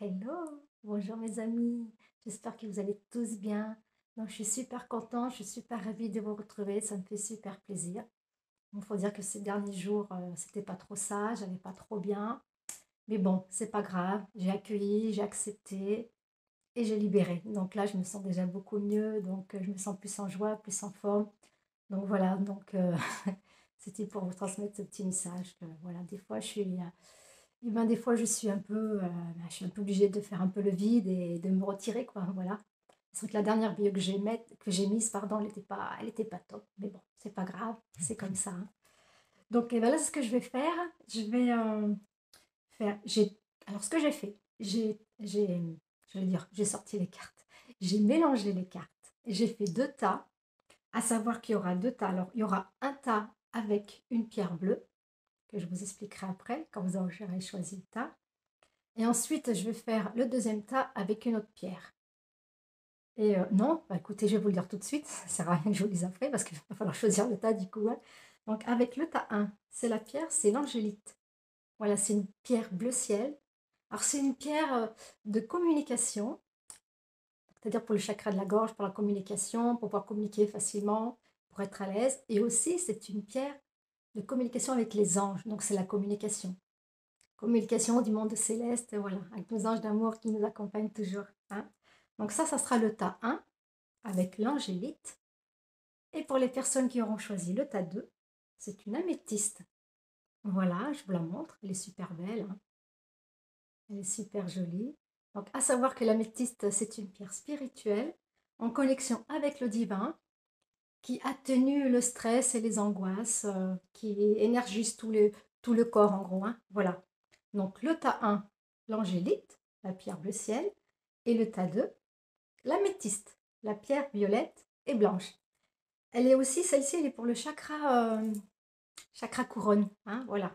Hello, bonjour mes amis, j'espère que vous allez tous bien. Donc, je suis super contente, je suis super ravie de vous retrouver, ça me fait super plaisir. Il faut dire que ces derniers jours, c'était pas trop ça, j'allais pas trop bien. Mais bon, c'est pas grave, j'ai accueilli, j'ai accepté et j'ai libéré. Donc là, je me sens déjà beaucoup mieux, donc je me sens plus en joie, plus en forme. Donc voilà, c'était pour vous transmettre ce petit message que voilà, des fois je suis et ben, des fois, je suis un peu obligée de faire un peu le vide et de me retirer, quoi. Voilà. C'est vrai que la dernière bio que j'ai mise, pardon, elle était pas top. Mais bon, c'est pas grave, c'est comme ça, hein. Donc, eh ben là, ce que je vais faire, je vais faire. Alors, ce que j'ai fait, je vais dire, j'ai sorti les cartes. J'ai mélangé les cartes. J'ai fait deux tas, à savoir qu'il y aura deux tas. Alors, il y aura un tas avec une pierre bleue, que je vous expliquerai après, quand vous aurez choisi le tas. Et ensuite, je vais faire le deuxième tas avec une autre pierre. Et non, bah écoutez, je vais vous le dire tout de suite, ça ne sert à rien que je vous le dise après parce qu'il va falloir choisir le tas du coup, hein. Donc avec le tas 1, c'est la pierre, c'est l'angélite. Voilà, c'est une pierre bleu ciel. Alors c'est une pierre de communication, c'est-à-dire pour le chakra de la gorge, pour la communication, pour pouvoir communiquer facilement, pour être à l'aise. Et aussi, c'est une pierre de communication avec les anges, donc c'est la communication. Communication du monde céleste, voilà, avec nos anges d'amour qui nous accompagnent toujours, hein. Donc ça sera le tas 1 avec l'angélite. Et pour les personnes qui auront choisi le tas 2, c'est une améthyste. Voilà, je vous la montre, elle est super belle, hein. Elle est super jolie. Donc à savoir que l'améthyste, c'est une pierre spirituelle en connexion avec le divin qui atténue le stress et les angoisses, qui énergise tout le corps en gros, hein. Voilà. Donc le tas 1, l'angélite, la pierre bleu ciel, et le tas 2, l'améthyste, la pierre violette et blanche. Elle est aussi, celle-ci, elle est pour le chakra couronne, hein, voilà.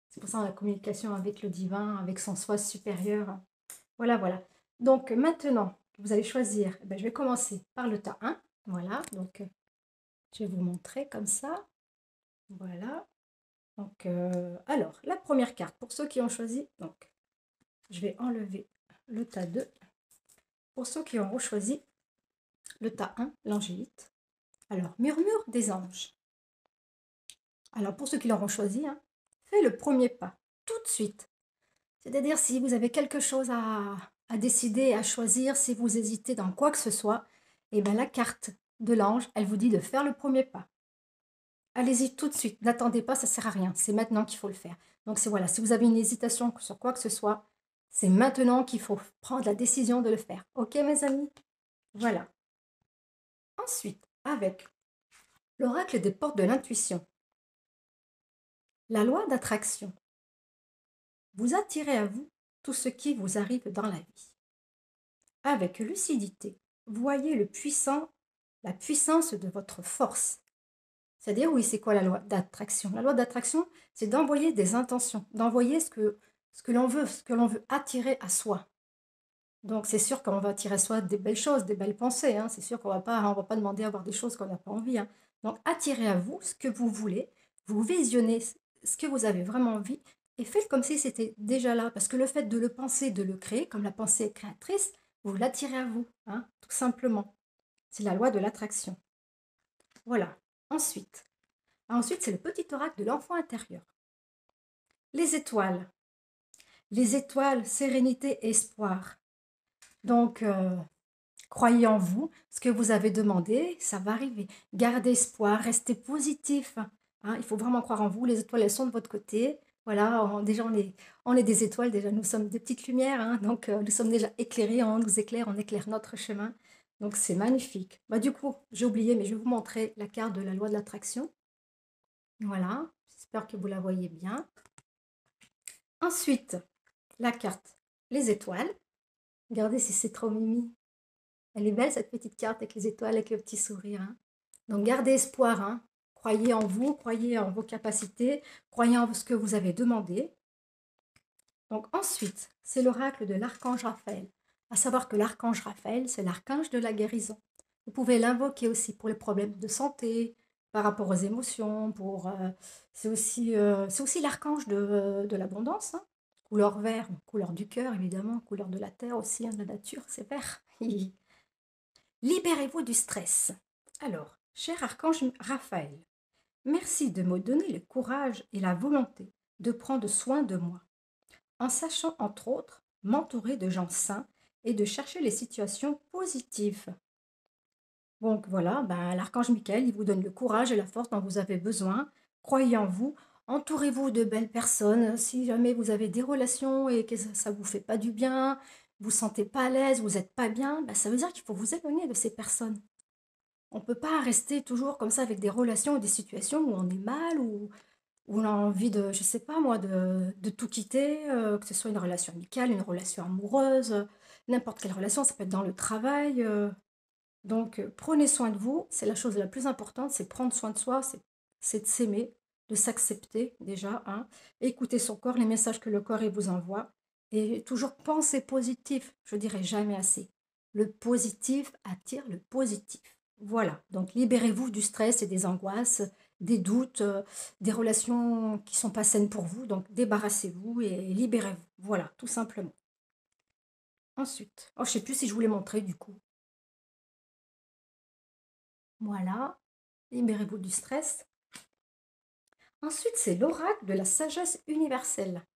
C'est pour ça la communication avec le divin, avec son soi supérieur. Voilà, voilà. Donc maintenant, vous allez choisir, eh ben, je vais commencer par le tas 1, voilà, donc je vais vous montrer comme ça, voilà. Donc, alors, la première carte, pour ceux qui ont choisi, donc, je vais enlever le tas 2. Pour ceux qui auront choisi le tas 1, l'angélite. Alors, murmure des anges. Alors, pour ceux qui l'auront choisi, hein, faites le premier pas, tout de suite. C'est-à-dire, si vous avez quelque chose à décider, à choisir, si vous hésitez dans quoi que ce soit, et bien la carte de l'ange, elle vous dit de faire le premier pas. Allez-y tout de suite, n'attendez pas, ça ne sert à rien, c'est maintenant qu'il faut le faire. Donc c'est voilà, si vous avez une hésitation sur quoi que ce soit, c'est maintenant qu'il faut prendre la décision de le faire. Ok mes amis? Voilà. Ensuite, avec l'oracle des portes de l'intuition, la loi d'attraction, vous attirez à vous tout ce qui vous arrive dans la vie. Avec lucidité, voyez la puissance de votre force. C'est-à-dire, oui, c'est quoi la loi d'attraction? La loi d'attraction, c'est d'envoyer des intentions, d'envoyer ce que l'on veut attirer à soi. Donc, c'est sûr qu'on va attirer à soi des belles choses, des belles pensées, hein. C'est sûr qu'on on va pas demander à avoir des choses qu'on n'a pas envie, hein. Donc, attirez à vous ce que vous voulez, vous visionnez ce que vous avez vraiment envie et faites comme si c'était déjà là. Parce que le fait de le penser, de le créer, comme la pensée est créatrice, vous l'attirez à vous, hein, tout simplement. C'est la loi de l'attraction. Voilà. Ensuite, c'est le petit oracle de l'enfant intérieur. Les étoiles. Les étoiles, sérénité et espoir. Donc, croyez en vous, ce que vous avez demandé, ça va arriver. Gardez espoir, restez positif, hein. Il faut vraiment croire en vous. Les étoiles, elles sont de votre côté. Voilà, déjà, on est des étoiles, déjà, nous sommes des petites lumières, hein, donc nous sommes déjà éclairés, on nous éclaire, on éclaire notre chemin. Donc, c'est magnifique. Bah, du coup, j'ai oublié, mais je vais vous montrer la carte de la loi de l'attraction. Voilà, j'espère que vous la voyez bien. Ensuite, la carte, les étoiles. Regardez si c'est trop mimi. Elle est belle cette petite carte avec les étoiles, avec le petit sourire, hein. Donc gardez espoir, hein. Croyez en vous, croyez en vos capacités, croyez en ce que vous avez demandé. Donc ensuite, c'est l'oracle de l'archange Raphaël. À savoir que l'archange Raphaël, c'est l'archange de la guérison. Vous pouvez l'invoquer aussi pour les problèmes de santé, par rapport aux émotions, c'est aussi l'archange de l'abondance, hein. couleur vert, couleur du cœur évidemment, couleur de la terre aussi, hein, de la nature, c'est vert. Libérez-vous du stress. Alors, cher archange Raphaël, merci de me donner le courage et la volonté de prendre soin de moi, en sachant entre autres m'entourer de gens sains et de chercher les situations positives. Donc voilà, ben, l'archange Michael, il vous donne le courage et la force dont vous avez besoin. Croyez en vous, entourez-vous de belles personnes. Si jamais vous avez des relations et que ça ne vous fait pas du bien, vous ne sentez pas à l'aise, vous n'êtes pas bien, ben, ça veut dire qu'il faut vous éloigner de ces personnes. On ne peut pas rester toujours comme ça avec des relations ou des situations où on est mal ou on a envie de, je sais pas moi, de tout quitter, que ce soit une relation amicale, une relation amoureuse, n'importe quelle relation, ça peut être dans le travail. Donc, prenez soin de vous, c'est la chose la plus importante, c'est prendre soin de soi, c'est de s'aimer, de s'accepter déjà, hein, écouter son corps, les messages que le corps il vous envoie, et toujours penser positif, je dirais jamais assez. Le positif attire le positif. Voilà, donc libérez-vous du stress et des angoisses, des doutes, des relations qui sont pas saines pour vous, donc débarrassez-vous et libérez-vous. Voilà, tout simplement. Ensuite, oh, je sais plus si je vous l'ai montré du coup. Voilà, libérez-vous du stress. Ensuite, c'est l'oracle de la sagesse universelle.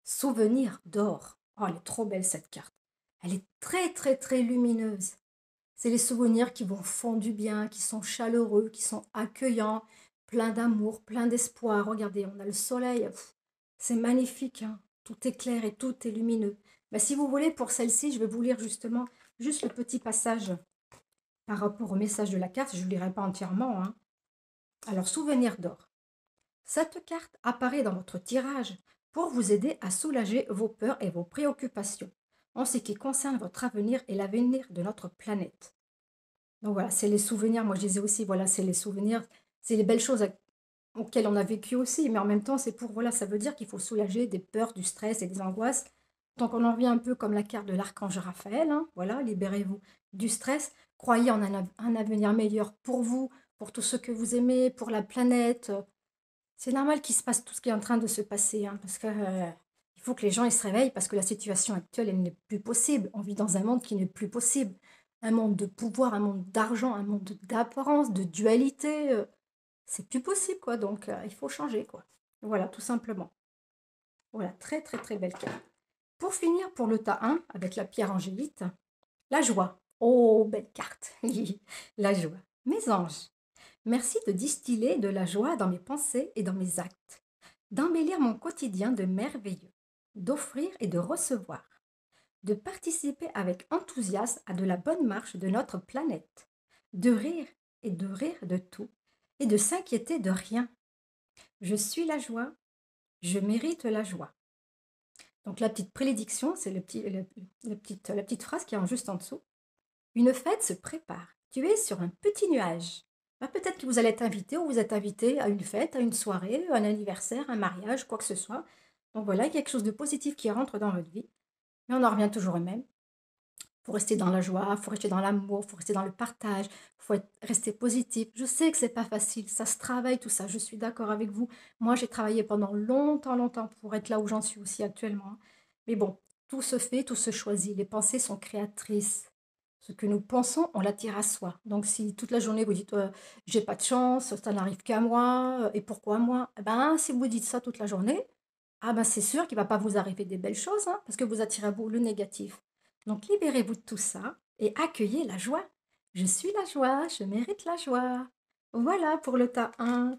Souvenir d'or. Oh, elle est trop belle cette carte. Elle est très très très lumineuse. C'est les souvenirs qui vous font du bien, qui sont chaleureux, qui sont accueillants, pleins d'amour, pleins d'espoir. Regardez, on a le soleil. C'est magnifique, hein. Tout est clair et tout est lumineux. Mais si vous voulez, pour celle-ci, je vais vous lire justement juste le petit passage par rapport au message de la carte. Je ne le lirai pas entièrement, hein. Alors, souvenir d'or. Cette carte apparaît dans votre tirage pour vous aider à soulager vos peurs et vos préoccupations en ce qui concerne votre avenir et l'avenir de notre planète. Donc voilà, c'est les souvenirs, moi je disais aussi, voilà, c'est les souvenirs, c'est les belles choses auxquelles on a vécu aussi, mais en même temps, c'est pour, voilà, ça veut dire qu'il faut soulager des peurs, du stress et des angoisses. Donc on en revient un peu comme la carte de l'archange Raphaël, hein, voilà, libérez-vous du stress, croyez en un avenir meilleur pour vous, pour tous ceux que vous aimez, pour la planète. C'est normal qu'il se passe tout ce qui est en train de se passer, hein, parce que, il faut que les gens ils se réveillent parce que la situation actuelle, elle n'est plus possible. On vit dans un monde qui n'est plus possible. Un monde de pouvoir, un monde d'argent, un monde d'apparence, de dualité. C'est plus possible, quoi. Donc, il faut changer, quoi. Voilà, tout simplement. Voilà, très, très, très belle carte. Pour finir, pour le tas 1, avec la pierre angélite, la joie. Oh, belle carte. La joie. Mes anges. Merci de distiller de la joie dans mes pensées et dans mes actes, d'embellir mon quotidien de merveilleux, d'offrir et de recevoir, de participer avec enthousiasme à de la bonne marche de notre planète, de rire et de rire de tout, et de s'inquiéter de rien. Je suis la joie, je mérite la joie. Donc la petite prédiction, c'est la petite phrase qui est juste en dessous. Une fête se prépare. Tu es sur un petit nuage. Bah, peut-être que vous allez être invité ou vous êtes invité à une fête, à une soirée, un anniversaire, un mariage, quoi que ce soit. Donc voilà, il y a quelque chose de positif qui rentre dans votre vie. Mais on en revient toujours au même. Il faut rester dans la joie, il faut rester dans l'amour, il faut rester dans le partage, il faut rester positif. Je sais que c'est pas facile, ça se travaille tout ça, je suis d'accord avec vous. Moi, j'ai travaillé pendant longtemps, longtemps pour être là où j'en suis aussi actuellement. Mais bon, tout se fait, tout se choisit. Les pensées sont créatrices. Ce que nous pensons, on l'attire à soi. Donc si toute la journée vous dites j'ai pas de chance, ça n'arrive qu'à moi, et pourquoi moi? Eh ben, si vous dites ça toute la journée, ah ben c'est sûr qu'il va pas vous arriver des belles choses, hein, parce que vous attirez à vous le négatif. Donc libérez-vous de tout ça et accueillez la joie. Je suis la joie, je mérite la joie. Voilà pour le tas 1.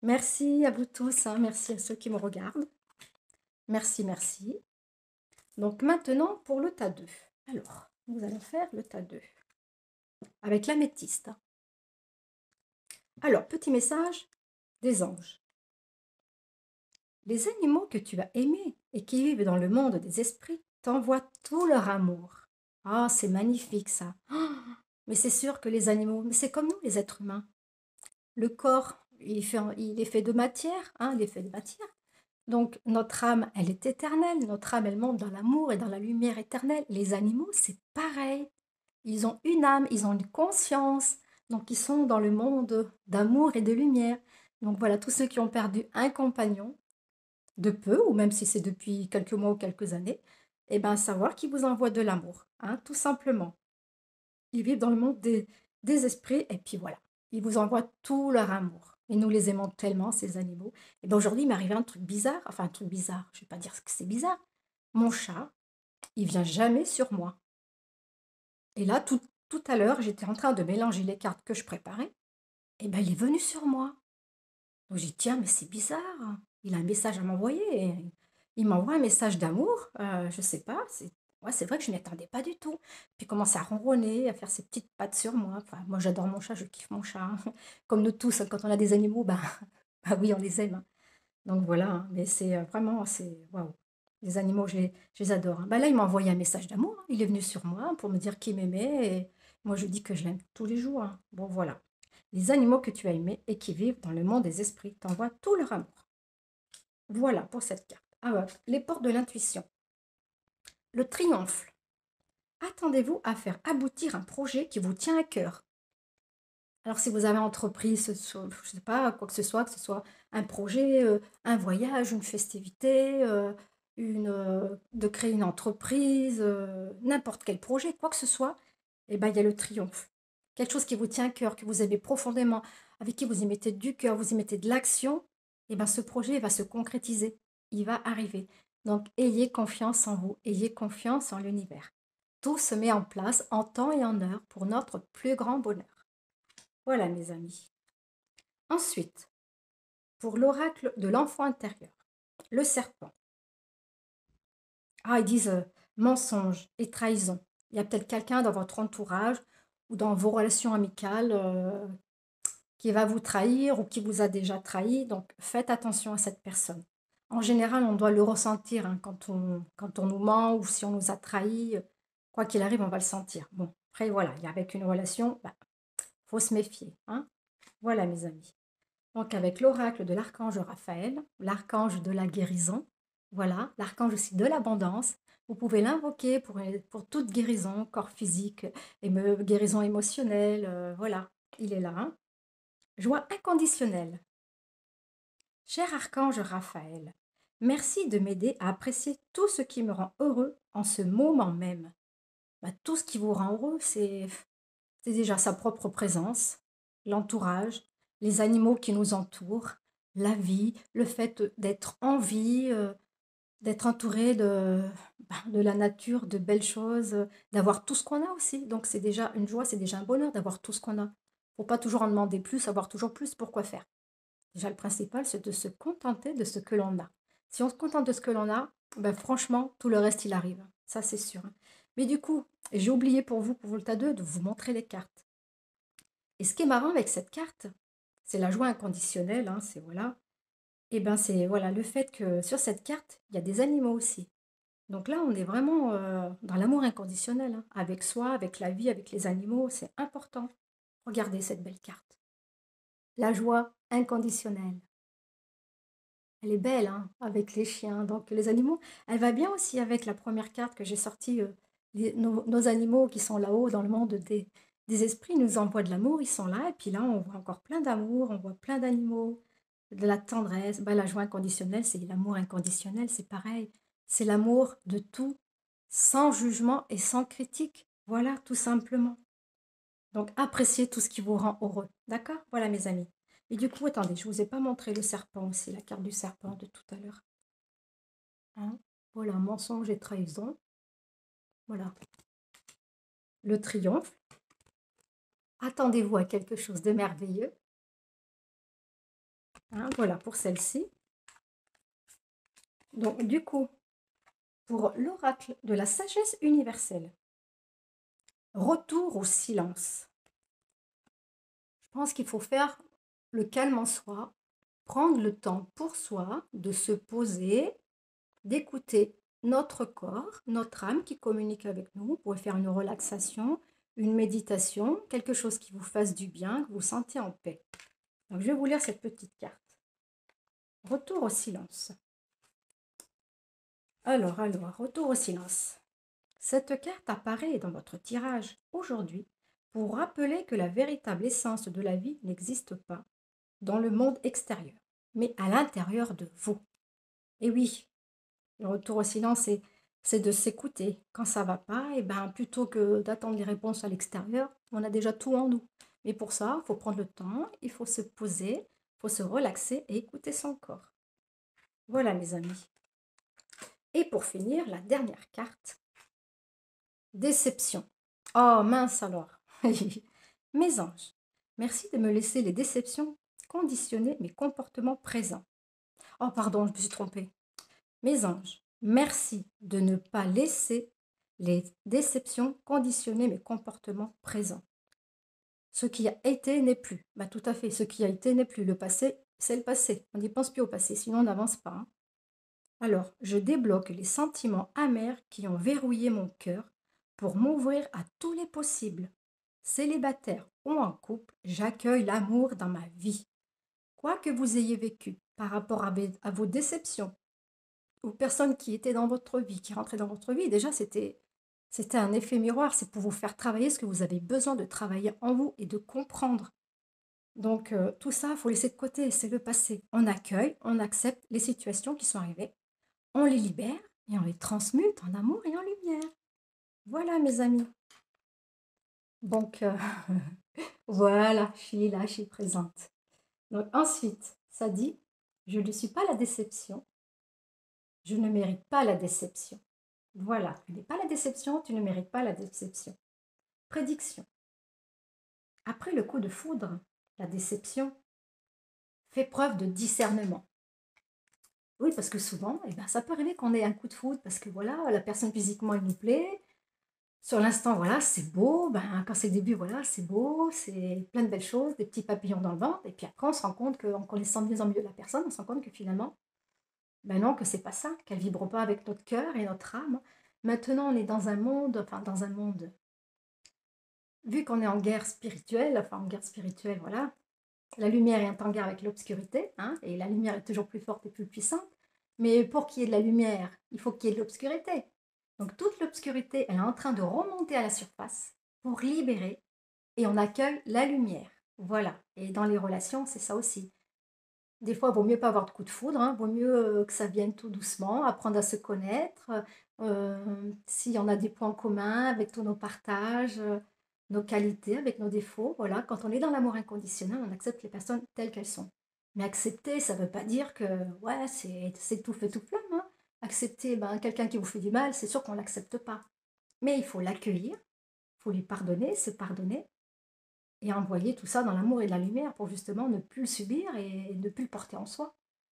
Merci à vous tous, hein, merci à ceux qui me regardent. Merci, merci. Donc maintenant pour le tas 2. Alors, nous allons faire le tas 2 avec l'améthyste. Alors, petit message des anges. Les animaux que tu as aimés et qui vivent dans le monde des esprits t'envoient tout leur amour. Ah, c'est magnifique ça. Oh, mais c'est sûr que les animaux, mais c'est comme nous les êtres humains. Le corps, il est fait de matière, hein, il est fait de matière. Donc notre âme, elle est éternelle. Notre âme, elle monte dans l'amour et dans la lumière éternelle. Les animaux, c'est pareil. Ils ont une âme, ils ont une conscience. Donc ils sont dans le monde d'amour et de lumière. Donc voilà, tous ceux qui ont perdu un compagnon, de peu, ou même si c'est depuis quelques mois ou quelques années, et bien savoir qu'ils vous envoient de l'amour, hein, tout simplement. Ils vivent dans le monde des esprits et puis voilà, ils vous envoient tout leur amour et nous les aimons tellement ces animaux. Et ben aujourd'hui, il m'est arrivé un truc bizarre, enfin un truc bizarre, je vais pas dire que c'est bizarre. Mon chat, il vient jamais sur moi et là, tout à l'heure, j'étais en train de mélanger les cartes que je préparais et ben il est venu sur moi. Donc j'ai dit: «Tiens, mais c'est bizarre, il a un message à m'envoyer» et il m'envoie un message d'amour, je sais pas, c'est vrai que je m'y attendais pas du tout. Puis il commence à ronronner, à faire ses petites pattes sur moi. Enfin, moi j'adore mon chat, je kiffe mon chat, hein. Comme nous tous, hein, quand on a des animaux, bah bah oui, on les aime, hein. Donc voilà, hein, mais c'est, vraiment, c'est waouh! Les animaux, je les adore, hein. Bah là, il m'a envoyé un message d'amour, hein. Il est venu sur moi pour me dire qu'il m'aimait et moi je lui dis que je l'aime tous les jours, hein. Bon voilà. Les animaux que tu as aimés et qui vivent dans le monde des esprits t'envoient tout leur amour. Voilà pour cette carte. Ah ouais, les portes de l'intuition. Le triomphe. Attendez-vous à faire aboutir un projet qui vous tient à cœur. Alors si vous avez entrepris, je sais pas, quoi que ce soit un projet, un voyage, une festivité, de créer une entreprise, n'importe quel projet, quoi que ce soit, et ben il y a le triomphe. Quelque chose qui vous tient à cœur, que vous aimez profondément, avec qui vous y mettez du cœur, vous y mettez de l'action, et ben ce projet va se concrétiser, il va arriver. Donc ayez confiance en vous, ayez confiance en l'univers. Tout se met en place en temps et en heure pour notre plus grand bonheur. Voilà, mes amis. Ensuite, pour l'oracle de l'enfant intérieur, le serpent. Ah, ils disent mensonge et trahison. Il y a peut-être quelqu'un dans votre entourage ou dans vos relations amicales qui va vous trahir ou qui vous a déjà trahi. Donc, faites attention à cette personne. En général, on doit le ressentir, hein, quand on nous ment ou si on nous a trahis. Quoi qu'il arrive, on va le sentir. Bon, après, voilà, il y a avec une relation, bah, faut se méfier, hein. Voilà, mes amis. Donc avec l'oracle de l'archange Raphaël, l'archange de la guérison, voilà, l'archange aussi de l'abondance, vous pouvez l'invoquer pour toute guérison, corps physique, guérison émotionnelle, voilà, il est là, hein. Joie inconditionnelle. Cher archange Raphaël, merci de m'aider à apprécier tout ce qui me rend heureux en ce moment même. Bah, tout ce qui vous rend heureux, c'est déjà sa propre présence, l'entourage, les animaux qui nous entourent, la vie, le fait d'être en vie, d'être entouré de la nature, de belles choses, d'avoir tout ce qu'on a aussi. Donc c'est déjà une joie, c'est déjà un bonheur d'avoir tout ce qu'on a. Faut pas toujours en demander plus, avoir toujours plus, pourquoi faire? Déjà le principal, c'est de se contenter de ce que l'on a. Si on se contente de ce que l'on a, ben franchement, tout le reste, il arrive. Ça, c'est sûr, hein. Mais du coup, j'ai oublié pour vous le tas 2, de vous montrer les cartes. Et ce qui est marrant avec cette carte, c'est la joie inconditionnelle, hein, c'est voilà. Et ben c'est voilà le fait que sur cette carte, il y a des animaux aussi. Donc là, on est vraiment dans l'amour inconditionnel, hein, avec soi, avec la vie, avec les animaux, c'est important. Regardez cette belle carte. La joie inconditionnelle. Elle est belle, hein, avec les chiens. Donc les animaux, elle va bien aussi avec la première carte que j'ai sortie. Nos animaux qui sont là-haut dans le monde des esprits nous envoient de l'amour, ils sont là. Et puis là, on voit encore plein d'amour, on voit plein d'animaux, de la tendresse. Bah, la joie inconditionnelle, c'est l'amour inconditionnel, c'est pareil. C'est l'amour de tout, sans jugement et sans critique. Voilà, tout simplement. Donc, appréciez tout ce qui vous rend heureux. D'accord? Voilà, mes amis. Et du coup, attendez, je ne vous ai pas montré le serpent aussi, la carte du serpent de tout à l'heure. Hein? Voilà, mensonge et trahison. Voilà. Le triomphe. Attendez-vous à quelque chose de merveilleux. Hein? Voilà pour celle-ci. Donc, du coup, pour l'oracle de la sagesse universelle, retour au silence. Je pense qu'il faut faire le calme en soi, prendre le temps pour soi de se poser, d'écouter notre corps, notre âme qui communique avec nous. Vous pouvez faire une relaxation, une méditation, quelque chose qui vous fasse du bien, que vous vous sentez en paix. Donc, je vais vous lire cette petite carte. Retour au silence. Alors, retour au silence. Cette carte apparaît dans votre tirage aujourd'hui pour rappeler que la véritable essence de la vie n'existe pas dans le monde extérieur, mais à l'intérieur de vous. Et oui, le retour au silence, c'est de s'écouter. Quand ça va pas, et ben, plutôt que d'attendre les réponses à l'extérieur, on a déjà tout en nous. Mais pour ça, il faut prendre le temps, il faut se poser, il faut se relaxer et écouter son corps. Voilà, mes amis. Et pour finir, la dernière carte, déception. Oh mince alors. Mes anges, merci de me laisser les déceptions conditionner mes comportements présents. Oh pardon, je me suis trompée. Mes anges, merci de ne pas laisser les déceptions conditionner mes comportements présents. Ce qui a été n'est plus. Bah, tout à fait, ce qui a été n'est plus. Le passé, c'est le passé. On n'y pense plus au passé, sinon on n'avance pas, hein. Alors, je débloque les sentiments amers qui ont verrouillé mon cœur pour m'ouvrir à tous les possibles. Célibataire ou en couple, j'accueille l'amour dans ma vie. Quoi que vous ayez vécu par rapport à vos déceptions, aux personnes qui étaient dans votre vie, qui rentraient dans votre vie, déjà c'était un effet miroir, c'est pour vous faire travailler ce que vous avez besoin de travailler en vous et de comprendre. Donc tout ça, il faut laisser de côté, c'est le passé. On accueille, on accepte les situations qui sont arrivées, on les libère et on les transmute en amour et en lumière. Voilà mes amis. Donc voilà, je suis là, je suis présente. Donc ensuite, ça dit, je ne suis pas la déception, je ne mérite pas la déception. Voilà, tu n'es pas la déception, tu ne mérites pas la déception. Prédiction. Après le coup de foudre, la déception fait preuve de discernement. Oui, parce que souvent, eh ben, ça peut arriver qu'on ait un coup de foudre, parce que voilà, la personne physiquement, elle nous plaît. Sur l'instant, voilà, c'est beau. Ben, quand c'est le début, voilà, c'est beau, c'est plein de belles choses, des petits papillons dans le ventre. Et puis après, on se rend compte qu'en connaissant de mieux en mieux la personne, on se rend compte que finalement, ben non, que c'est pas ça, qu'elle vibre pas avec notre cœur et notre âme. Maintenant, on est dans un monde, enfin dans un monde, vu qu'on est en guerre spirituelle, enfin en guerre spirituelle, voilà, la lumière est en guerre avec l'obscurité, hein, et la lumière est toujours plus forte et plus puissante. Mais pour qu'il y ait de la lumière, il faut qu'il y ait de l'obscurité. Donc toute l'obscurité, elle est en train de remonter à la surface pour libérer, et on accueille la lumière. Voilà. Et dans les relations, c'est ça aussi. Des fois, il vaut mieux pas avoir de coup de foudre, hein, vaut mieux que ça vienne tout doucement, apprendre à se connaître, s'il y en a des points communs avec tous nos partages, nos qualités, avec nos défauts. Voilà, quand on est dans l'amour inconditionnel, on accepte les personnes telles qu'elles sont. Mais accepter, ça ne veut pas dire que ouais, c'est tout fait tout plein, hein. Accepter ben, quelqu'un qui vous fait du mal, c'est sûr qu'on ne l'accepte pas. Mais il faut l'accueillir, il faut lui pardonner, se pardonner, et envoyer tout ça dans l'amour et la lumière pour justement ne plus le subir et ne plus le porter en soi.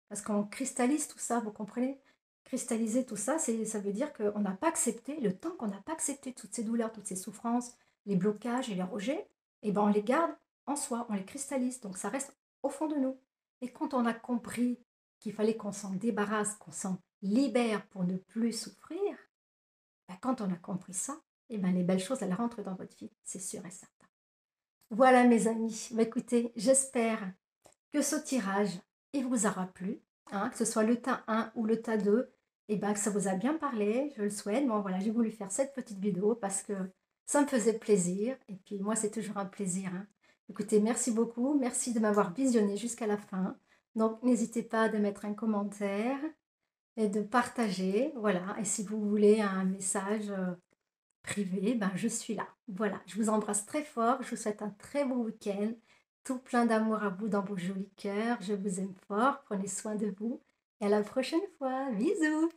Parce qu'on cristallise tout ça, vous comprenez? Cristalliser tout ça, ça veut dire qu'on n'a pas accepté, le temps qu'on n'a pas accepté toutes ces douleurs, toutes ces souffrances, les blocages et les rejets, et ben on les garde en soi, on les cristallise, donc ça reste au fond de nous. Et quand on a compris qu'il fallait qu'on s'en débarrasse, qu'on s'en libère pour ne plus souffrir, ben quand on a compris ça, et ben les belles choses, elles rentrent dans votre vie, c'est sûr et certain. Voilà mes amis, bah, écoutez, j'espère que ce tirage, il vous aura plu, hein, que ce soit le tas 1 ou le tas 2, et ben, que ça vous a bien parlé, je le souhaite. Bon voilà, j'ai voulu faire cette petite vidéo parce que ça me faisait plaisir, et puis moi c'est toujours un plaisir, hein. Écoutez, merci beaucoup, merci de m'avoir visionné jusqu'à la fin. Donc n'hésitez pas à mettre un commentaire et de partager, voilà. Et si vous voulez un message privé, ben je suis là. Voilà, je vous embrasse très fort, je vous souhaite un très beau week-end, tout plein d'amour à vous dans vos jolis cœurs, je vous aime fort, prenez soin de vous et à la prochaine fois, bisous.